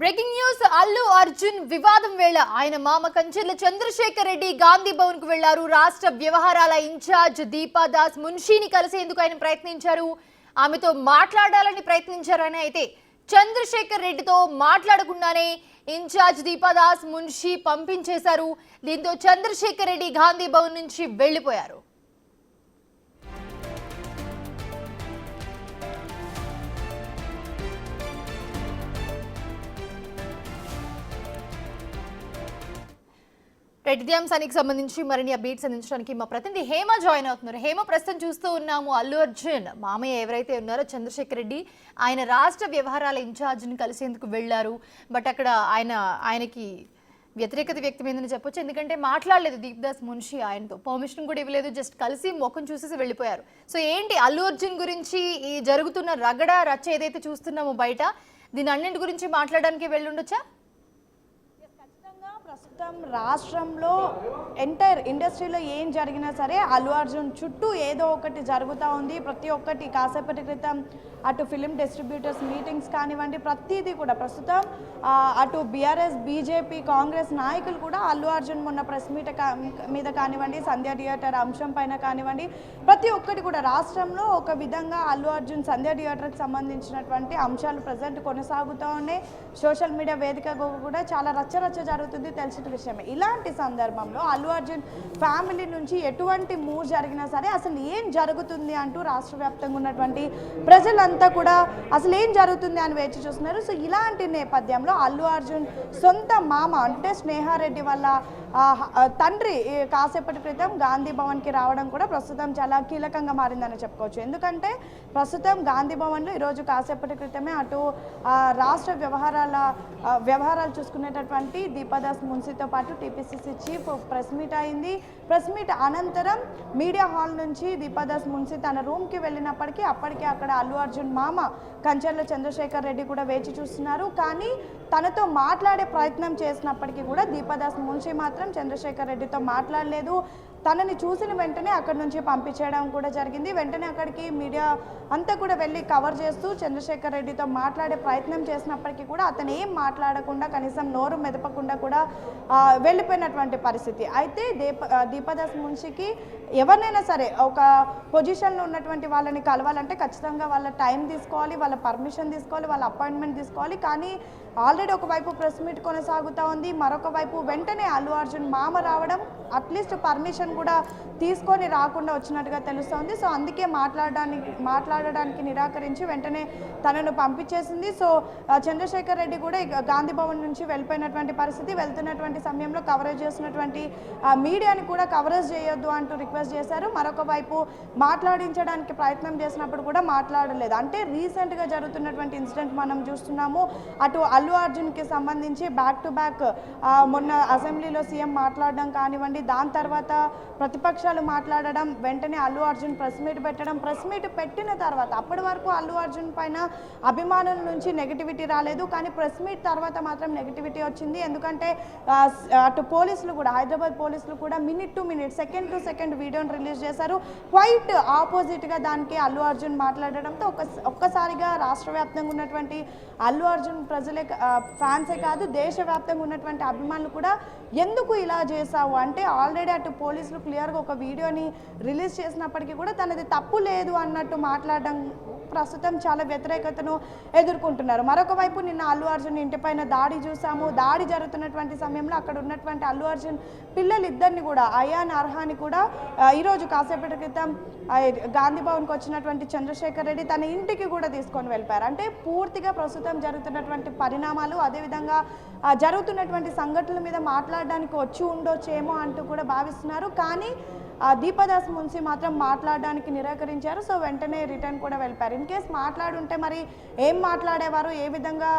Breaking news Allu Arjun వివాదం వేళ ఆయన మామ కంచెర్ల చంద్రశేఖర్ రెడ్డి గాంధీ భవన్ కు వెళ్లారు. రాష్ట్ర వ్యవహారాల ఇన్ఛార్జ్ దీపాదాస్ మున్షిని కలిసేందుకు ఆయన ప్రయత్నించారు. ఆమెతో మాట్లాడాలని ప్రయత్నించారని అయితే చంద్రశేఖర్ రెడ్డితో మాట్లాడకుండానే ఇన్ఛార్జ్ దీపాదాస్ మున్షి పంపించేశారు. దీంతో చంద్రశేఖర్ రెడ్డి గాంధీ భవన్ నుంచి వెళ్లిపోయారు. ఇదే అంశానికి సంబంధించి మరిన్ని అప్డేట్స్ అందించడానికి మా ప్రతినిధి హేమ జాయిన్ అవుతున్నారు. హేమ, ప్రస్తుతం చూస్తూ ఉన్నాము అల్లు అర్జున్ మామయ్య ఎవరైతే ఉన్నారో చంద్రశేఖర్ రెడ్డి, ఆయన రాష్ట్ర వ్యవహారాల ఇన్ఛార్జిని కలిసేందుకు వెళ్లారు. బట్ అక్కడ ఆయనకి వ్యతిరేకత వ్యక్తమైందని చెప్పొచ్చు. ఎందుకంటే మాట్లాడలేదు దీప్దాస్ మున్షి, ఆయనతో పర్మిషన్ కూడా ఇవ్వలేదు, జస్ట్ కలిసి ముఖం చూసేసి వెళ్ళిపోయారు. సో ఏంటి అల్లు అర్జున్ గురించి ఈ జరుగుతున్న రగడ రచ్చ ఏదైతే చూస్తున్నామో బయట, దీని అన్నింటి గురించి మాట్లాడడానికి వెళ్ళుండొచ్చా? ప్రస్తుతం రాష్ట్రంలో ఎంటైర్ ఇండస్ట్రీలో ఏం జరిగినా సరే అల్లు అర్జున్ చుట్టూ ఏదో ఒకటి జరుగుతూ ఉంది. ప్రతి ఒక్కటి కాసేపటి క్రితం అటు ఫిలిం డిస్ట్రిబ్యూటర్స్ మీటింగ్స్ కానివ్వండి, ప్రతిదీ కూడా ప్రస్తుతం అటు బీఆర్ఎస్, బీజేపీ, కాంగ్రెస్ నాయకులు కూడా అల్లు అర్జున్ మొన్న ప్రెస్ మీట్ మీద కానివ్వండి, సంధ్య థియేటర్ అంశం పైన కానివ్వండి, ప్రతి ఒక్కటి కూడా రాష్ట్రంలో ఒక విధంగా అల్లు అర్జున్ సంధ్య థియేటర్కి సంబంధించినటువంటి అంశాలు ప్రజెంట్ కొనసాగుతూ ఉన్నాయి. సోషల్ మీడియా వేదికగా కూడా చాలా రచ్చరచ్చ జరుగుతుంది, తెలిసిన విషయమే. ఇలాంటి సందర్భంలో అల్లు అర్జున్ ఫ్యామిలీ నుంచి ఎటువంటి మూవ్ జరిగినా సరే అసలు ఏం జరుగుతుంది అంటూ రాష్ట్ర వ్యాప్తంగా ఉన్నటువంటి ప్రజలంతా కూడా అసలు ఏం జరుగుతుంది అని వేచి చూస్తున్నారు. సో ఇలాంటి నేపథ్యంలో అల్లు అర్జున్ సొంత మామ అంటే స్నేహారెడ్డి వల్ల తండ్రి కాసేపటి క్రితం గాంధీ భవన్కి రావడం కూడా ప్రస్తుతం చాలా కీలకంగా మారిందని చెప్పుకోవచ్చు. ఎందుకంటే ప్రస్తుతం గాంధీ భవన్లో ఈరోజు కాసేపటి క్రితమే అటు రాష్ట్ర వ్యవహారాలు చూసుకునేటటువంటి దీపాదాస్ మున్సితో పాటు టీపీసీసీ చీఫ్ ప్రెస్ మీట్ అయింది. ప్రెస్ మీట్ అనంతరం మీడియా హాల్ నుంచి దీపాదాస్ మున్సి తన రూమ్కి వెళ్ళినప్పటికీ అప్పటికే అక్కడ అల్లు అర్జున్ మామ కంచెర్ల చంద్రశేఖర్ రెడ్డి కూడా వేచి చూస్తున్నారు. కానీ తనతో మాట్లాడే ప్రయత్నం చేసినప్పటికీ కూడా దీపాదాస్ మున్షి మాత్రం చంద్రశేఖర్ రెడ్డితో మాట్లాడలేదు. తనని చూసిన వెంటనే అక్కడి నుంచి పంపించేయడం కూడా జరిగింది. వెంటనే అక్కడికి మీడియా అంతా కూడా వెళ్ళి కవర్ చేస్తూ చంద్రశేఖర్ రెడ్డితో మాట్లాడే ప్రయత్నం చేసినప్పటికీ కూడా అతను ఏం మాట్లాడకుండా, కనీసం నోరు మెదపకుండా కూడా వెళ్ళిపోయినటువంటి పరిస్థితి. అయితే దీపాదాస్ మున్షికి ఎవరినైనా సరే ఒక పొజిషన్లో ఉన్నటువంటి వాళ్ళని కలవాలంటే ఖచ్చితంగా వాళ్ళ టైం తీసుకోవాలి, వాళ్ళ పర్మిషన్ తీసుకోవాలి, వాళ్ళ అపాయింట్మెంట్ తీసుకోవాలి. కానీ ఆల్రెడీ ఒకవైపు ప్రెస్ మీట్ కొనసాగుతూ ఉంది, మరొక వైపు వెంటనే అల్లు అర్జున్ మామ రావడం, అట్లీస్ట్ పర్మిషన్ కూడా తీసుకొని రాకుండా వచ్చినట్టుగా తెలుస్తోంది. సో అందుకే మాట్లాడడానికి నిరాకరించి వెంటనే తనను పంపించేసింది. సో చంద్రశేఖర్ రెడ్డి కూడా గాంధీ భవన్ నుంచి వెళ్ళిపోయినటువంటి పరిస్థితి. వెళ్తున్నటువంటి సమయంలో కవరేజ్ చేసినటువంటి మీడియాని కూడా కవరేజ్ చేయొద్దు అంటూ రిక్వెస్ట్ చేశారు. మరొక వైపు మాట్లాడించడానికి ప్రయత్నం చేసినప్పుడు కూడా మాట్లాడలేదు. అంటే రీసెంట్గా జరుగుతున్నటువంటి ఇన్సిడెంట్ మనం చూస్తున్నాము. అటు అల్లు అర్జున్కి సంబంధించి బ్యాక్ టు బ్యాక్ మొన్న అసెంబ్లీలో సీఎం మాట్లాడడం కానివ్వండి, దాని తర్వాత ప్రతిపక్షాలు మాట్లాడడం, వెంటనే అల్లు అర్జున్ ప్రెస్ మీట్ పెట్టడం. ప్రెస్ మీట్ పెట్టిన తర్వాత అప్పటి వరకు అల్లు అర్జున్ పైన అభిమానుల నుంచి నెగిటివిటీ రాలేదు, కానీ ప్రెస్ మీట్ తర్వాత మాత్రం నెగిటివిటీ వచ్చింది. ఎందుకంటే అటు పోలీసులు కూడా, హైదరాబాద్ పోలీసులు కూడా minute to minute, second to second వీడియోని రిలీజ్ చేశారు. క్వైట్ ఆపోజిట్గా దానికి అల్లు అర్జున్ మాట్లాడడంతో ఒక్కసారిగా రాష్ట్ర వ్యాప్తంగా ఉన్నటువంటి అల్లు అర్జున్ ప్రజలే ఫ్యాన్సే కాదు, దేశవ్యాప్తంగా ఉన్నటువంటి అభిమానులు కూడా ఎందుకు ఇలా చేశావు అంటే, ఆల్రెడీ అటు పోలీసులు క్లియర్గా ఒక వీడియోని రిలీజ్ చేసినప్పటికీ కూడా తనది తప్పు లేదు అన్నట్టు మాట్లాడడం ప్రస్తుతం చాలా వ్యతిరేకతను ఎదుర్కొంటున్నారు. మరొక వైపు నిన్న అల్లు అర్జున్ ఇంటిపైన దాడి చూసాము. దాడి జరుగుతున్నటువంటి సమయంలో అక్కడ ఉన్నటువంటి అల్లు అర్జున్ పిల్లలిద్దరిని కూడా, అయాన్, అర్హాని కూడా ఈరోజు కాసేపటి క్రితం గాంధీ భవన్కి వచ్చినటువంటి చంద్రశేఖర్ రెడ్డి తన ఇంటికి కూడా తీసుకొని వెళ్ళిపోయారు. అంటే పూర్తిగా ప్రస్తుతం జరుగుతున్నటువంటి పరిణామాలు, అదేవిధంగా జరుగుతున్నటువంటి సంఘటనల మీద మాట్లాడడానికి వచ్చి ఉండొచ్చేమో అంటూ కూడా భావిస్తున్నారు. కానీ దీపాదాస్ మున్సి మాత్రం మాట్లాడడానికి నిరాకరించారు. సో వెంటనే రిటర్న్ కూడా వెళ్ళిపోయారు. ఇన్ కేస్ మాట్లాడుంటే మరి ఏం మాట్లాడేవారు, ఏ విధంగా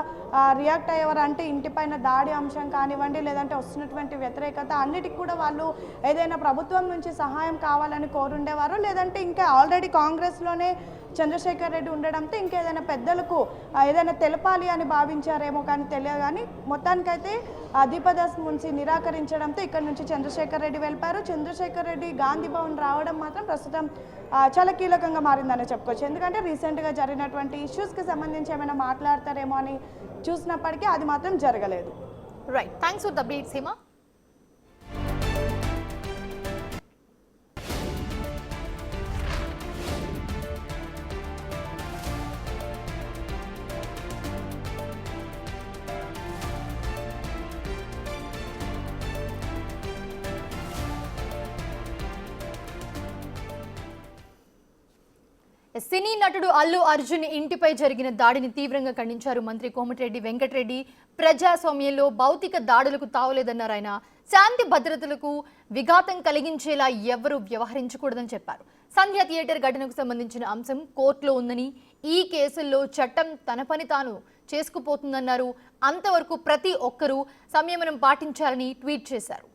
రియాక్ట్ అయ్యేవారు అంటే, ఇంటిపైన దాడి అంశం కానివ్వండి, లేదంటే వస్తున్నటువంటి వ్యతిరేకత అన్నిటికి కూడా వాళ్ళు ఏదైనా ప్రభుత్వం నుంచి సహాయం కావాలని కోరుండేవారు, లేదంటే ఇంకా ఆల్రెడీ కాంగ్రెస్లోనే చంద్రశేఖర్ రెడ్డి ఉండడంతో ఇంకేదైనా పెద్దలకు ఏదైనా తెలపాలి అని భావించారేమో, కానీ తెలియదు. కానీ మొత్తానికైతే దీపాదాస్ మున్సి నిరాకరించడంతో ఇక్కడ నుంచి చంద్రశేఖర్ రెడ్డి వెళ్ళిపోయారు. చంద్రశేఖర్ రెడ్డి గాంధీ భవన్ రావడం మాత్రం ప్రస్తుతం చాలా కీలకంగా మారిందని చెప్పుకోవచ్చు. ఎందుకంటే రీసెంట్గా జరిగినటువంటి ఇష్యూస్కి సంబంధించి ఏమైనా మాట్లాడతారేమో అని చూసినప్పటికీ అది మాత్రం జరగలేదు. Right, thanks for the updates Hema. సినీ నటుడు అల్లు అర్జున్ ఇంటిపై జరిగిన దాడిని తీవ్రంగా ఖండించారు మంత్రి కోమటిరెడ్డి వెంకటరెడ్డి. ప్రజాస్వామ్యంలో భౌతిక దాడులకు తావులేదన్నారు ఆయన. శాంతి భద్రతలకు విఘాతం కలిగించేలా ఎవరూ వ్యవహరించకూడదని చెప్పారు. సంధ్య థియేటర్ ఘటనకు సంబంధించిన అంశం కోర్టులో ఉందని, ఈ కేసుల్లో చట్టం తన పని తాను చేసుకుపోతుందన్నారు. అంతవరకు ప్రతి ఒక్కరూ సంయమనం పాటించాలని ట్వీట్ చేశారు.